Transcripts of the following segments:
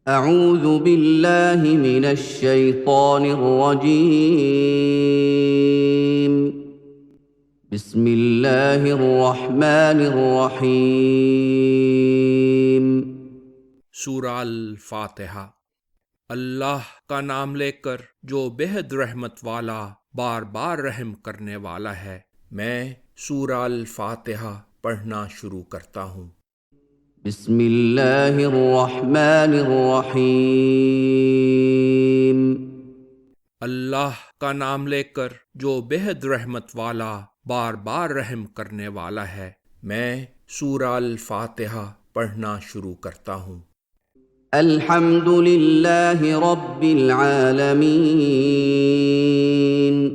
اعوذ باللہ من الشیطان الرجیم بسم اللہ الرحمن الرحیم سورہ الفاتحہ۔ اللہ کا نام لے کر جو بہت رحمت والا بار بار رحم کرنے والا ہے۔ میں سورہ الفاتحہ پڑھنا شروع کرتا ہوں۔ بسم اللہ الرحمن الرحیم اللہ کا نام لے کر جو بہت رحمت والا بار بار رحم کرنے والا ہے۔ میں سورہ الفاتحہ پڑھنا شروع کرتا ہوں۔ الحمد للہ رب العالمین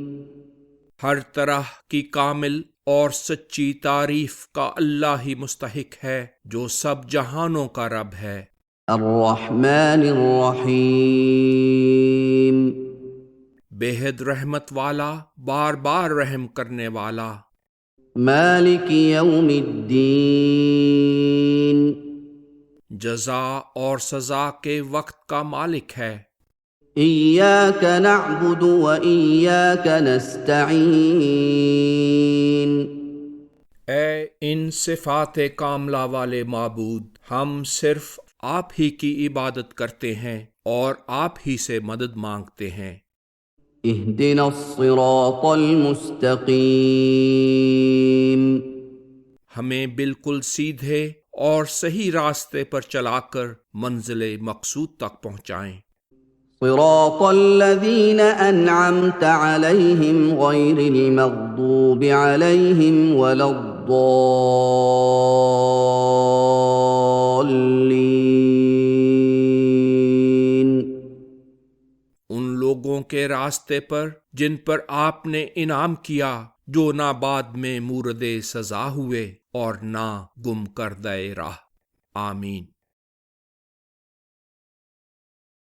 ہر طرح کی کامل اور سچی تعریف کا اللہ ہی مستحق ہے جو سب جہانوں کا رب ہے۔ الرحمن الرحیم بے حد رحمت والا بار بار رحم کرنے والا۔ مالک یوم الدین جزا اور سزا کے وقت کا مالک ہے۔ ایاک نعبد و ایاک نستعین اے ان صفات کاملہ والے معبود، ہم صرف آپ ہی کی عبادت کرتے ہیں اور آپ ہی سے مدد مانگتے ہیں۔ اہدنا الصراط المستقیم ہمیں بالکل سیدھے اور صحیح راستے پر چلا کر منزل مقصود تک پہنچائیں۔ صراط الذین انعمت علیہم غیر المغضوب علیہم ولا الضالین ان لوگوں کے راستے پر جن پر آپ نے انعام کیا، جو نہ بعد میں مورد سزا ہوئے اور نہ گم کردہ راہ۔ آمین۔